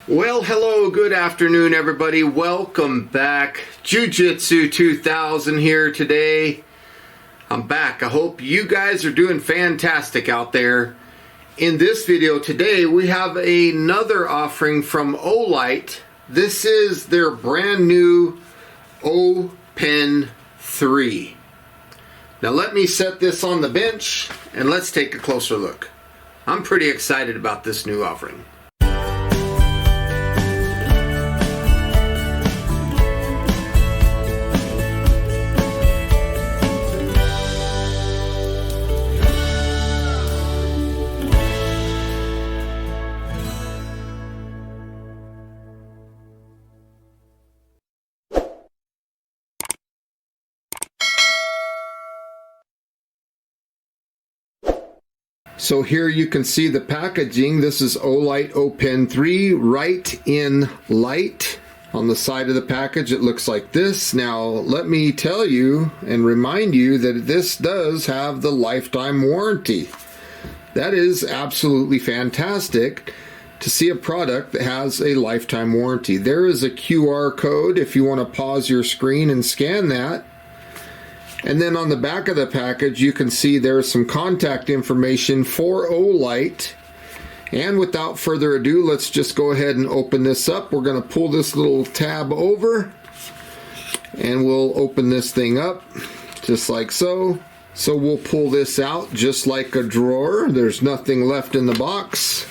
Well, hello, good afternoon, everybody. Welcome back. Jiu-Jitsu 2000 here today. I'm back. I hope you guys are doing fantastic out there. In this video today, we have another offering from Olight. This is their brand new O-Pen 3. Now let me set this on the bench and let's take a closer look. I'm pretty excited about this new offering. So here you can see the packaging. This is Olight O-Pen 3, right in light. On the side of the package it looks like this. Now let me tell you and remind you that this does have the lifetime warranty. That is absolutely fantastic to see a product that has a lifetime warranty. There is a QR code if you want to pause your screen and scan that. And then on the back of the package, you can see there's some contact information for Olight. And without further ado, let's just go ahead and open this up. We're going to pull this little tab over and we'll open this thing up just like so. So we'll pull this out just like a drawer. There's nothing left in the box.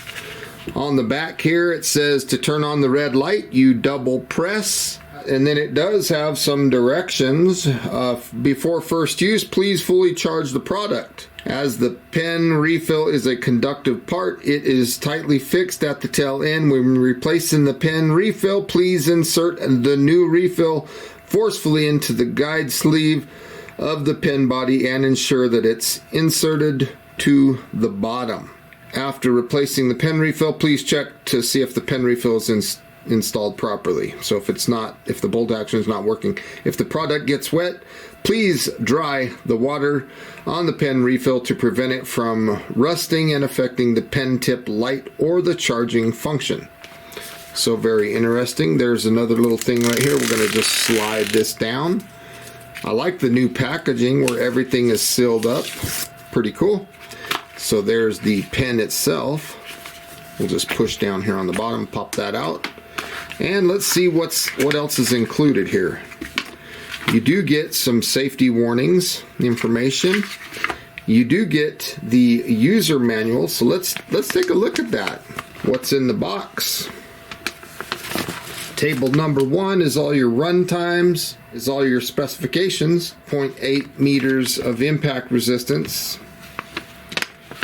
On the back here, it says to turn on the red light, you double press. And then it does have some directions. Before first use, please fully charge the product. As the pen refill is a conductive part, it is tightly fixed at the tail end. When replacing the pen refill, please insert the new refill forcefully into the guide sleeve of the pen body and ensure that it's inserted to the bottom. After replacing the pen refill, please check to see if the pen refill is installed properly. So if the bolt action is not working, if the product gets wet, please dry the water on the pen refill to prevent it from rusting and affecting the pen tip light or the charging function. So very interesting. There's another little thing right here. We're going to just slide this down. I like the new packaging where everything is sealed up. Pretty cool. So there's the pen itself. We'll just push down here on the bottom, pop that out. And let's see what else is included here. You do get some safety warnings information. You do get the user manual. So let's take a look at that. What's in the box? Table number 1 is all your run times, is all your specifications. 0.8 meters of impact resistance.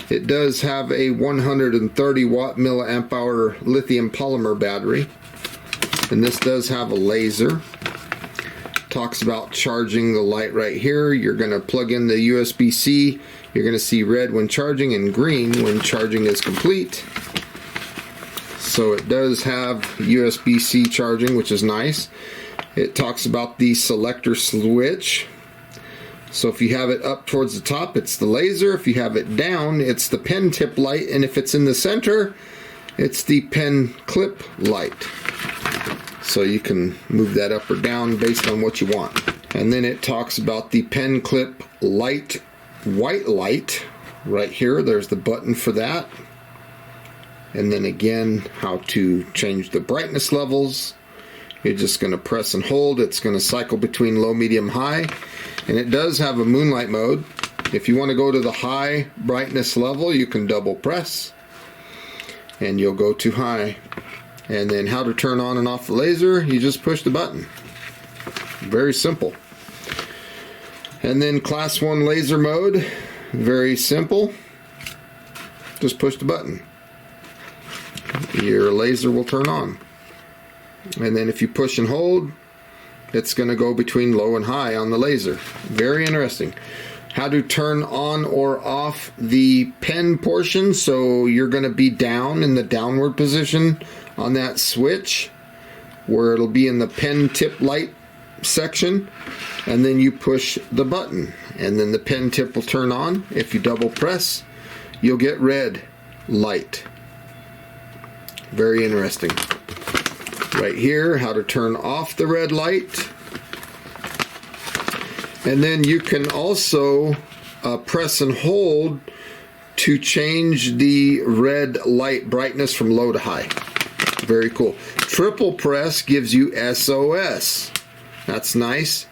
It does have a 130 watt milliamp hour lithium polymer battery. And this does have a laser. Talks about charging the light right here. You're going to plug in the USB-C. You're going to see red when charging and green when charging is complete. So it does have USB-C charging, which is nice. It talks about the selector switch. So if you have it up towards the top, it's the laser. If you have it down, it's the pen tip light. And if it's in the center, it's the pen clip light. So you can move that up or down based on what you want. And then it talks about the pen clip light, white light. Right here, there's the button for that. And then again, how to change the brightness levels. You're just going to press and hold. It's going to cycle between low, medium, high. And it does have a moonlight mode. If you want to go to the high brightness level, you can double press. And you'll go to high. And then how to turn on and off the laser, you just push the button. Very simple. And then class 1 laser mode, very simple. Just push the button. Your laser will turn on. And then if you push and hold, it's going to go between low and high on the laser. Very interesting. How to turn on or off the pen portion. So you're going to be down in the downward position on that switch where it'll be in the pen tip light section, and then you push the button and then the pen tip will turn on. If you double press, you'll get red light. Very interesting. right here, how to turn off the red light. And then you can also press and hold to change the red light brightness from low to high. Very cool. Triple press gives you SOS. That's nice.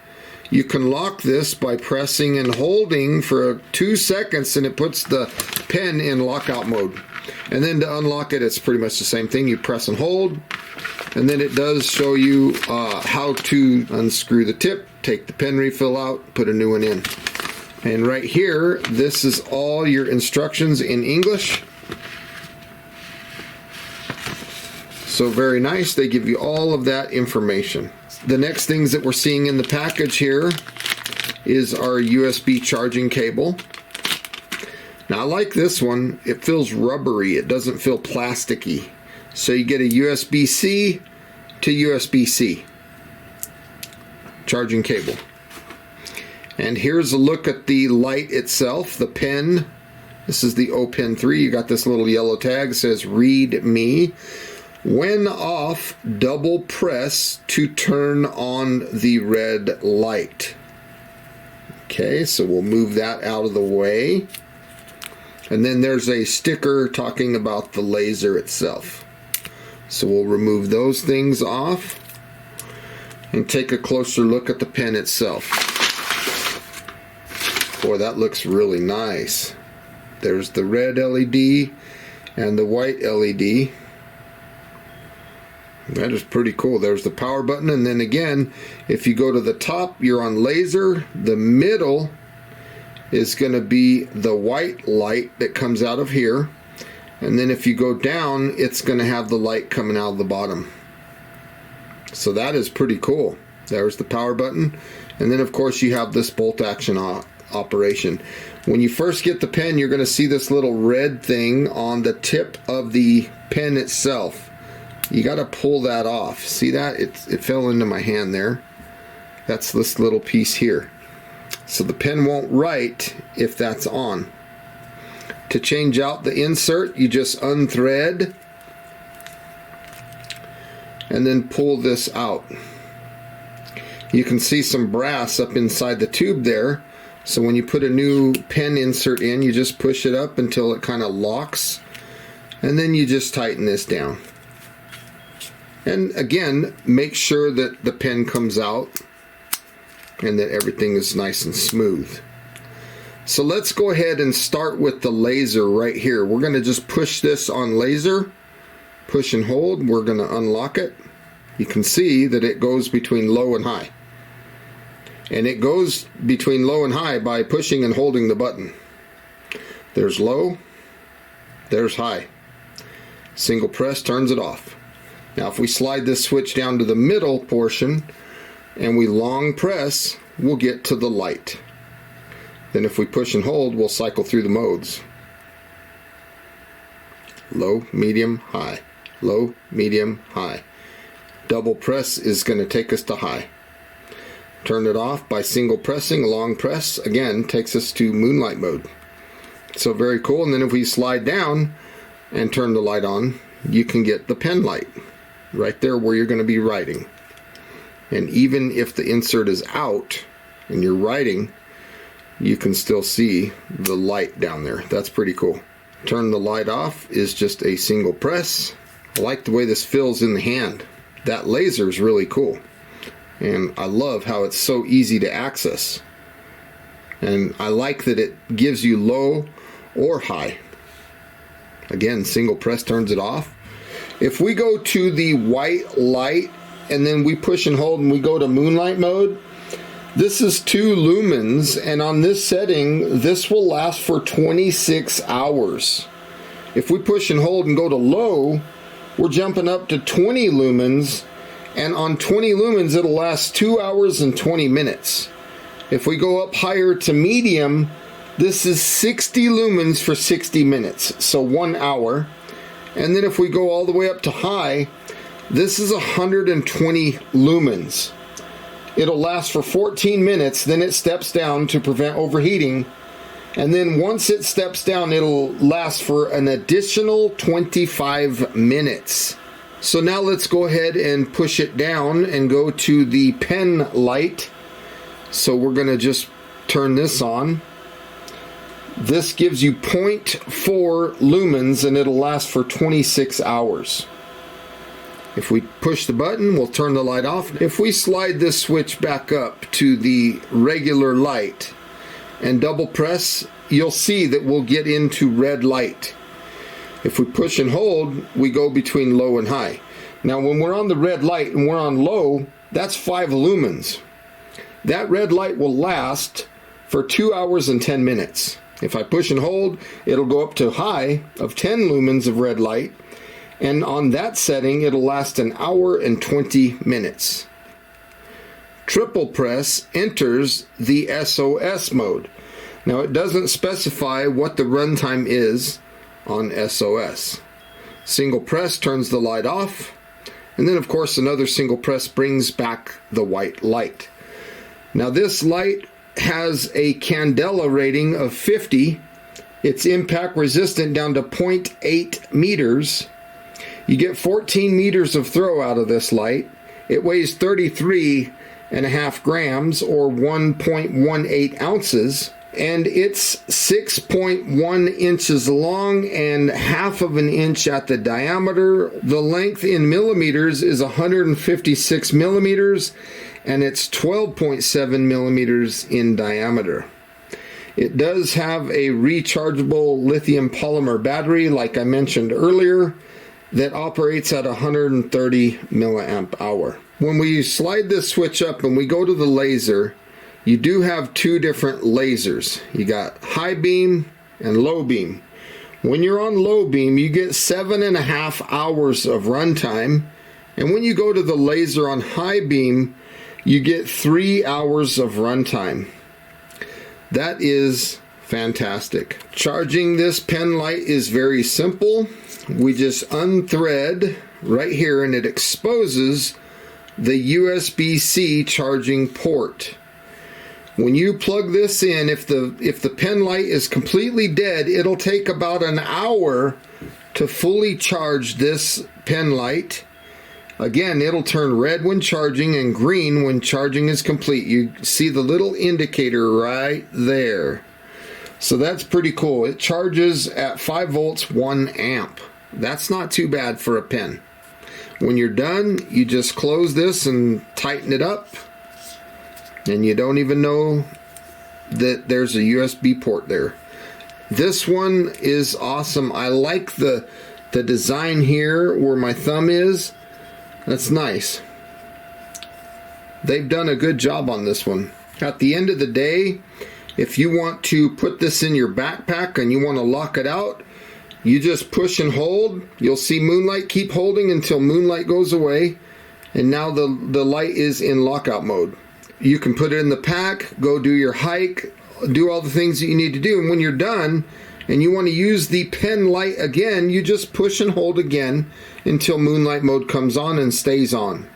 You can lock this by pressing and holding for 2 seconds, and it puts the pen in lockout mode. And then to unlock it, it's pretty much the same thing. You press and hold, and then it does show you how to unscrew the tip, take the pen refill out, put a new one in. And right here, this is all your instructions in English. So very nice. They give you all of that information. The next things that we're seeing in the package here is our USB charging cable. Now I like this one. It feels rubbery. It doesn't feel plasticky. So you get a USB-C to USB-C charging cable. And here's a look at the light itself, the pen. This is the O Pen 3. You got this little yellow tag that says read me. When off, double press to turn on the red light. Okay, so we'll move that out of the way. And then there's a sticker talking about the laser itself. So we'll remove those things off and take a closer look at the pen itself. Boy, that looks really nice. There's the red LED and the white LED. That is pretty cool. There's the power button, and then again, if you go to the top, you're on laser. The middle is going to be the white light that comes out of here, and then if you go down, it's going to have the light coming out of the bottom. So that is pretty cool. There's the power button, and then of course you have this bolt action operation. When you first get the pen, you're going to see this little red thing on the tip of the pen itself. You got to pull that off. See that? It fell into my hand there. That's this little piece here. So the pen won't write if that's on. To change out the insert, you just unthread and then pull this out. You can see some brass up inside the tube there. So when you put a new pen insert in, you just push it up until it kind of locks, and then you just tighten this down. And again, make sure that the pen comes out and that everything is nice and smooth. So let's go ahead and start with the laser right here. We're going to just push this on laser, push and hold. We're going to unlock it. You can see that it goes between low and high. And it goes between low and high by pushing and holding the button. There's low, there's high. Single press turns it off. Now if we slide this switch down to the middle portion and we long press, we'll get to the light. Then if we push and hold, we'll cycle through the modes. Low, medium, high. Low, medium, high. Double press is going to take us to high. Turn it off by single pressing. Long press, again, takes us to moonlight mode. So very cool. And then if we slide down and turn the light on, you can get the pen light right there where you're going to be writing. And even if the insert is out and you're writing, you can still see the light down there. That's pretty cool. Turn the light off is just a single press. I like the way this feels in the hand. That laser is really cool. And I love how it's so easy to access. And I like that it gives you low or high. Again, single press turns it off. If we go to the white light and then we push and hold and we go to moonlight mode, this is 2 lumens, and on this setting, this will last for 26 hours. If we push and hold and go to low, we're jumping up to 20 lumens, and on 20 lumens, it'll last 2 hours and 20 minutes. If we go up higher to medium, this is 60 lumens for 60 minutes, so 1 hour. And then if we go all the way up to high, this is 120 lumens. It'll last for 14 minutes, then it steps down to prevent overheating. And then once it steps down, it'll last for an additional 25 minutes. So now let's go ahead and push it down and go to the pen light. So we're going to just turn this on. This gives you 0.4 lumens and it'll last for 26 hours. If we push the button, we'll turn the light off. If we slide this switch back up to the regular light and double press, you'll see that we'll get into red light. If we push and hold, we go between low and high. Now when we're on the red light and we're on low, that's 5 lumens. That red light will last for 2 hours and 10 minutes. If I push and hold, it'll go up to high of 10 lumens of red light, and on that setting it'll last an hour and 20 minutes. Triple press enters the SOS mode. Now it doesn't specify what the runtime is on SOS. Single press turns the light off, and then of course another single press brings back the white light. Now this light has a candela rating of 50. It's impact resistant down to 0.8 meters. You get 14 meters of throw out of this light. It weighs 33.5 grams or 1.18 ounces. And it's 6.1 inches long and half of an inch at the diameter. The length in millimeters is 156 millimeters, and it's 12.7 millimeters in diameter. It does have a rechargeable lithium polymer battery, like I mentioned earlier, that operates at 130 milliamp hour. When we slide this switch up and we go to the laser, you do have two different lasers. You got high beam and low beam. When you're on low beam, you get 7.5 hours of runtime. And when you go to the laser on high beam, you get 3 hours of runtime. That is fantastic. Charging this pen light is very simple. We just unthread right here and it exposes the USB-C charging port. When you plug this in, if the pen light is completely dead, it'll take about an hour to fully charge this pen light. Again, it'll turn red when charging and green when charging is complete. You see the little indicator right there. So that's pretty cool. It charges at 5 volts, 1 amp. That's not too bad for a pen. When you're done, you just close this and tighten it up. And you don't even know that there's a USB port there. This one is awesome. I like the design here where my thumb is. That's nice. They've done a good job on this one. At the end of the day, if you want to put this in your backpack and you want to lock it out, you just push and hold. You'll see moonlight. Keep holding until moonlight goes away. And now the light is in lockout mode. You can put it in the pack, go do your hike, do all the things that you need to do. And when you're done and you want to use the pen light again, you just push and hold again until moonlight mode comes on and stays on.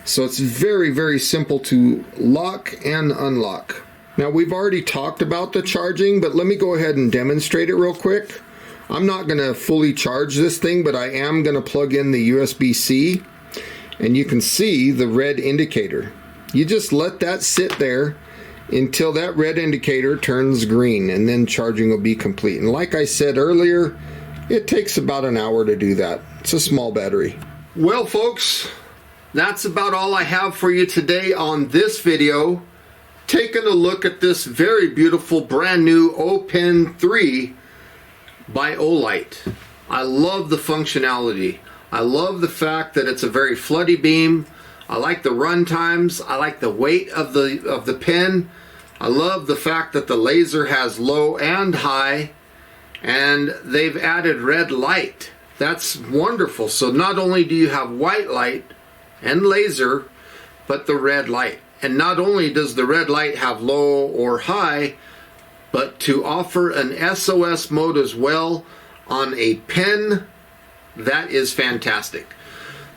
So it's very, very simple to lock and unlock. Now we've already talked about the charging, but let me go ahead and demonstrate it real quick. I'm not going to fully charge this thing, but I am going to plug in the USB-C, and you can see the red indicator. You just let that sit there until that red indicator turns green, and then charging will be complete. And like I said earlier, it takes about an hour to do that. It's a small battery. Well folks, that's about all I have for you today on this video. Taking a look at this very beautiful brand new O-Pen 3 by Olight. I love the functionality. I love the fact that it's a very floody beam. I like the run times. I like the weight of the pen. I love the fact that the laser has low and high, and they've added red light. That's wonderful. So not only do you have white light and laser, but the red light. And not only does the red light have low or high, but to offer an SOS mode as well on a pen, that is fantastic.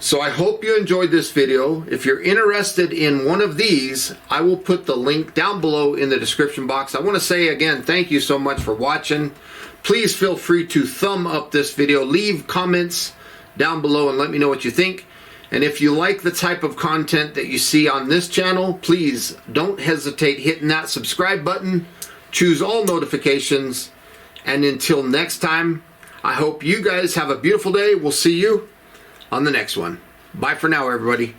So I hope you enjoyed this video. If you're interested in one of these, I will put the link down below in the description box. I want to say again, thank you so much for watching. Please feel free to thumb up this video, leave comments down below and let me know what you think. And if you like the type of content that you see on this channel, please don't hesitate hitting that subscribe button. Choose all notifications. And until next time, I hope you guys have a beautiful day. We'll see you on the next one. Bye for now, everybody.